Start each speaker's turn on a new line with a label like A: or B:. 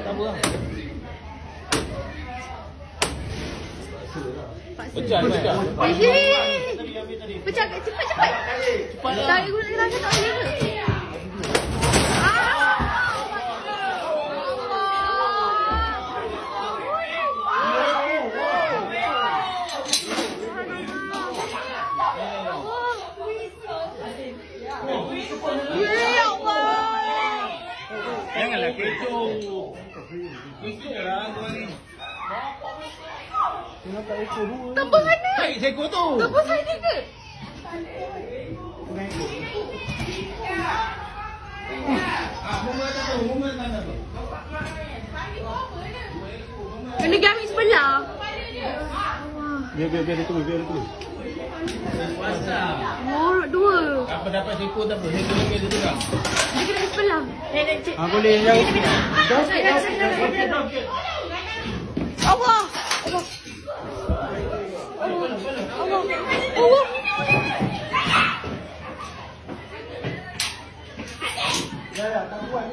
A: Tak apa lah.
B: Pecah pecah.
C: Pecah cepat. Saya guna rasa tak boleh ke? Ya Allah.
B: Janganlah kecoh. Kecoh lah kau ni.
C: Tambah mana?
B: Baik seekor tu.
C: Tambah saya ke? Kena gamit sebelah.
A: Biar dia tunggu, biar dia tunggu.
C: Oh, dua.
B: Apa dapat seekor tak apa. Seekor lebih dia tukar.
C: Dia kena sebelah.
A: Boleh yang
C: Allah.
A: tak buat.